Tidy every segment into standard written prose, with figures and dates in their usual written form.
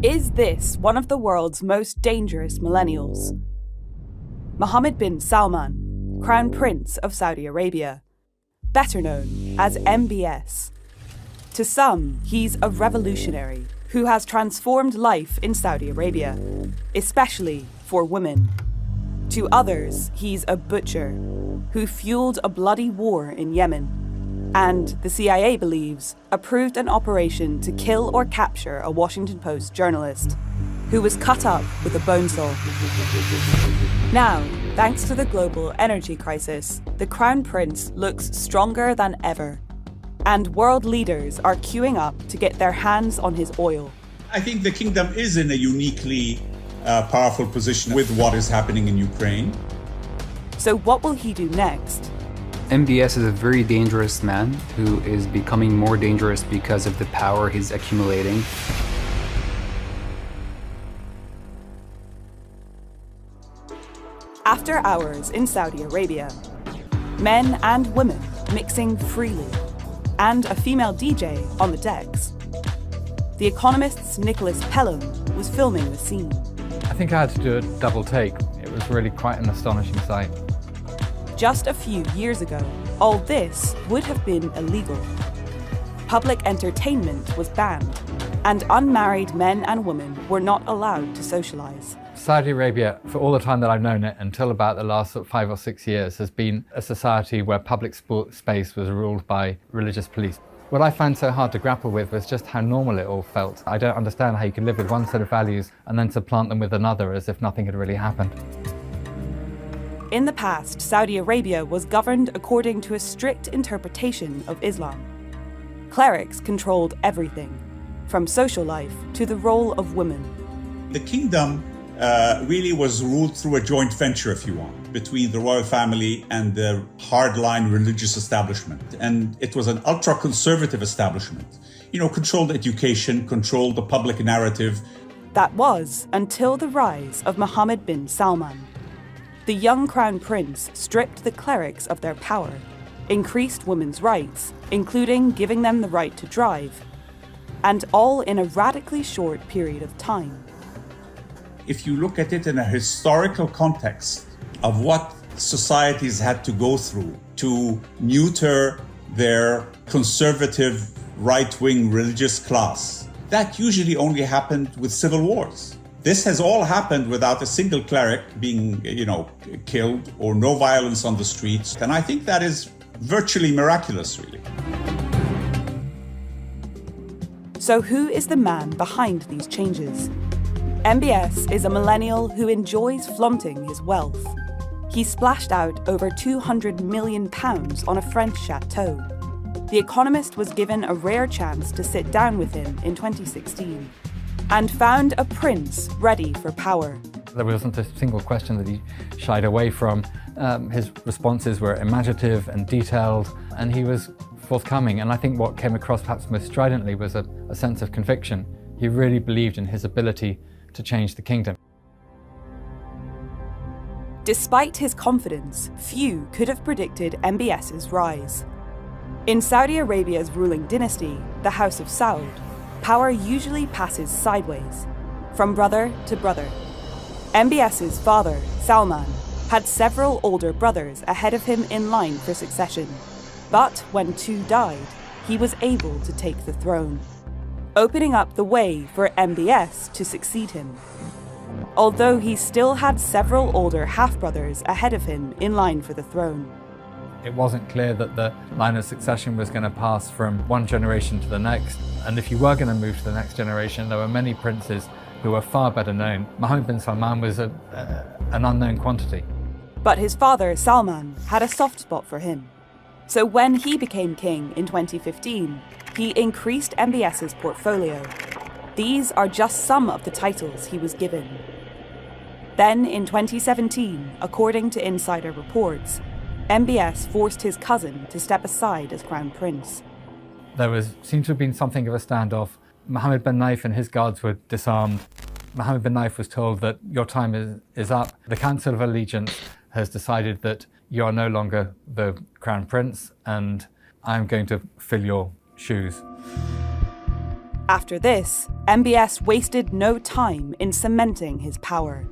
Is this one of the world's most dangerous millennials? Mohammed bin Salman, Crown Prince of Saudi Arabia, better known as MBS. To some, he's a revolutionary who has transformed life in Saudi Arabia, especially for women. To others, he's a butcher who fueled a bloody war in Yemen, and the CIA believes approved an operation to kill or capture a Washington Post journalist who was cut up with a bone saw. Now, thanks to the global energy crisis, the Crown Prince looks stronger than ever, and world leaders are queuing up to get their hands on his oil. I think the kingdom is in a uniquely powerful position with what is happening in Ukraine. So what will he do next? MBS is a very dangerous man who is becoming more dangerous because of the power he's accumulating. After hours in Saudi Arabia, men and women mixing freely, and a female DJ on the decks. The Economist's Nicholas Pelham was filming the scene. I think I had to do a double take. It was really quite an astonishing sight. Just a few years ago, all this would have been illegal. Public entertainment was banned, and unmarried men and women were not allowed to socialise. Saudi Arabia, for all the time that I've known it, until about the last 5 or 6 years, has been a society where public space was ruled by religious police. What I found so hard to grapple with was just how normal it all felt. I don't understand how you can live with one set of values and then supplant them with another as if nothing had really happened. In the past, Saudi Arabia was governed according to a strict interpretation of Islam. Clerics controlled everything, from social life to the role of women. The kingdom really was ruled through a joint venture, if you want, between the royal family and the hardline religious establishment. And it was an ultra-conservative establishment. Controlled education, controlled the public narrative. That was until the rise of Mohammed bin Salman. The young crown prince stripped the clerics of their power, increased women's rights, including giving them the right to drive, and all in a radically short period of time. If you look at it in a historical context of what societies had to go through to neuter their conservative right-wing religious class, that usually only happened with civil wars. This has all happened without a single cleric being, killed or no violence on the streets. And I think that is virtually miraculous, really. So who is the man behind these changes? MBS is a millennial who enjoys flaunting his wealth. He splashed out over £200 million on a French chateau. The Economist was given a rare chance to sit down with him in 2016 and found a prince ready for power. There wasn't a single question that he shied away from. His responses were imaginative and detailed, and he was forthcoming. And I think what came across perhaps most stridently was a sense of conviction. He really believed in his ability to change the kingdom. Despite his confidence, few could have predicted MBS's rise. In Saudi Arabia's ruling dynasty, the House of Saud, power usually passes sideways, from brother to brother. MBS's father, Salman, had several older brothers ahead of him in line for succession. But when two died, he was able to take the throne, opening up the way for MBS to succeed him. Although he still had several older half-brothers ahead of him in line for the throne. It wasn't clear that the line of succession was going to pass from one generation to the next. And if you were going to move to the next generation, there were many princes who were far better known. Mohammed bin Salman was an unknown quantity. But his father, Salman, had a soft spot for him. So when he became king in 2015, he increased MBS's portfolio. These are just some of the titles he was given. Then in 2017, according to insider reports, MBS forced his cousin to step aside as crown prince. There seemed to have been something of a standoff. Mohammed bin Naif and his guards were disarmed. Mohammed bin Naif was told that your time is up. The Council of Allegiance has decided that you are no longer the crown prince and I'm going to fill your shoes. After this, MBS wasted no time in cementing his power.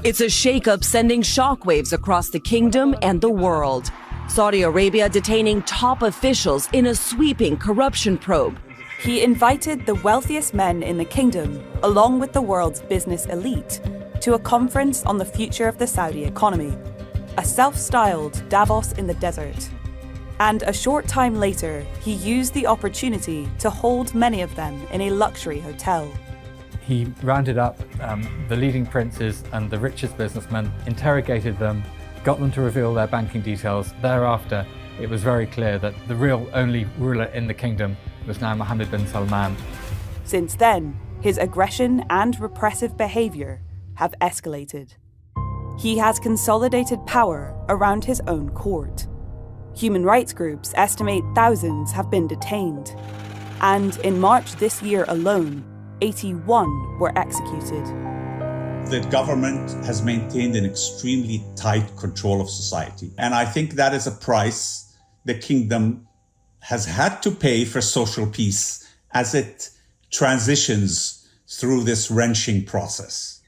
It's a shakeup sending shockwaves across the kingdom and the world. Saudi Arabia detaining top officials in a sweeping corruption probe. He invited the wealthiest men in the kingdom, along with the world's business elite, to a conference on the future of the Saudi economy, a self-styled Davos in the desert. And a short time later, he used the opportunity to hold many of them in a luxury hotel. He rounded up the leading princes and the richest businessmen, interrogated them, got them to reveal their banking details. Thereafter, it was very clear that the real only ruler in the kingdom was now Mohammed bin Salman. Since then, his aggression and repressive behavior have escalated. He has consolidated power around his own court. Human rights groups estimate thousands have been detained. And in March this year alone, 81 were executed. The government has maintained an extremely tight control of society. And I think that is a price the kingdom has had to pay for social peace as it transitions through this wrenching process.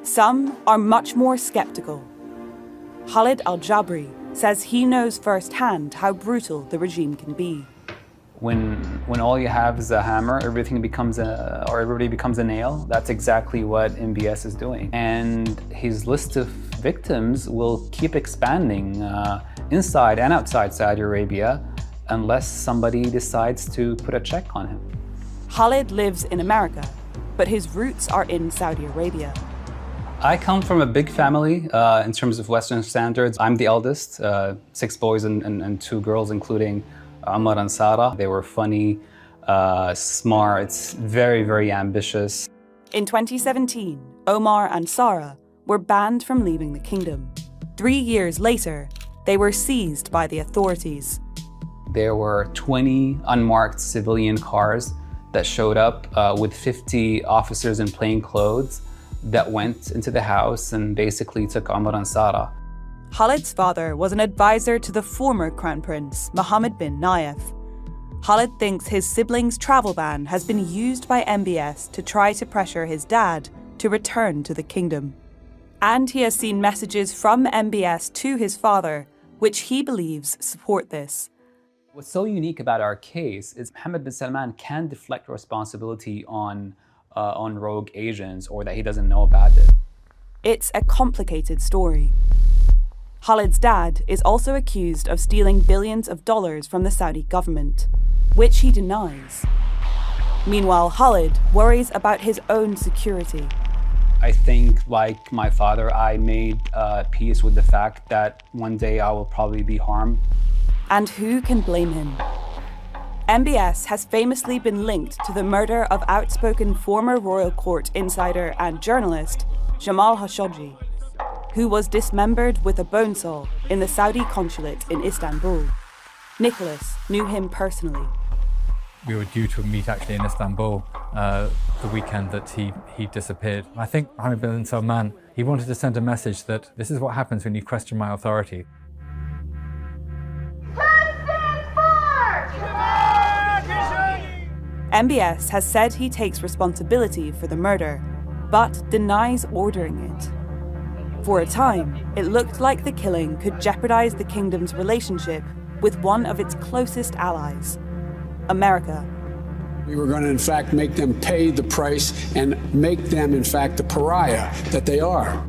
Some are much more skeptical. Khalid al-Jabri says he knows firsthand how brutal the regime can be. When all you have is a hammer, everybody becomes a nail. That's exactly what MBS is doing. And his list of victims will keep expanding inside and outside Saudi Arabia unless somebody decides to put a check on him. Khalid lives in America, but his roots are in Saudi Arabia. I come from a big family in terms of Western standards. I'm the eldest, 6 boys and 2 girls, including Omar and Sarah. They were funny, smart, very, very ambitious. In 2017, Omar and Sarah were banned from leaving the kingdom. 3 years later, they were seized by the authorities. There were 20 unmarked civilian cars that showed up with 50 officers in plain clothes that went into the house and basically took Omar and Sarah. Khalid's father was an advisor to the former Crown Prince, Mohammed bin Nayef. Khalid thinks his siblings' travel ban has been used by MBS to try to pressure his dad to return to the kingdom. And he has seen messages from MBS to his father, which he believes support this. What's so unique about our case is Mohammed bin Salman can deflect responsibility on rogue agents or that he doesn't know about it. It's a complicated story. Khalid's dad is also accused of stealing billions of dollars from the Saudi government, which he denies. Meanwhile, Khalid worries about his own security. I think, like my father, I made peace with the fact that one day I will probably be harmed. And who can blame him? MBS has famously been linked to the murder of outspoken former royal court insider and journalist Jamal Khashoggi, who was dismembered with a bone saw in the Saudi consulate in Istanbul. Nicholas knew him personally. We were due to meet actually in Istanbul the weekend that he disappeared. I think Mohammed bin Salman, he wanted to send a message that this is what happens when you question my authority. MBS has said he takes responsibility for the murder, but denies ordering it. For a time, it looked like the killing could jeopardize the kingdom's relationship with one of its closest allies, America. We were going to, in fact, make them pay the price and make them, in fact, the pariah that they are.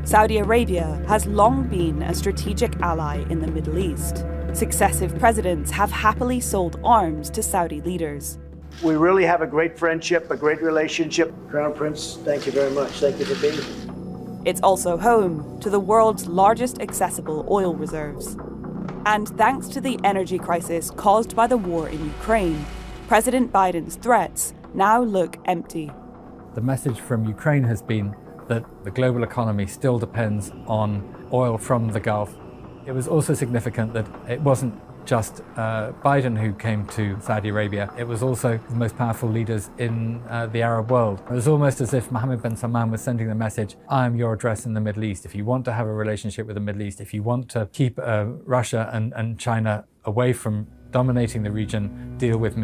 Saudi Arabia has long been a strategic ally in the Middle East. Successive presidents have happily sold arms to Saudi leaders. We really have a great friendship, a great relationship. Crown Prince, thank you very much. Thank you for being here. It's also home to the world's largest accessible oil reserves. And thanks to the energy crisis caused by the war in Ukraine, President Biden's threats now look empty. The message from Ukraine has been that the global economy still depends on oil from the Gulf. It was also significant that it wasn't just Biden who came to Saudi Arabia. It was also the most powerful leaders in the Arab world. It was almost as if Mohammed bin Salman was sending the message, I am your address in the Middle East. If you want to have a relationship with the Middle East, if you want to keep Russia and China away from dominating the region, deal with me.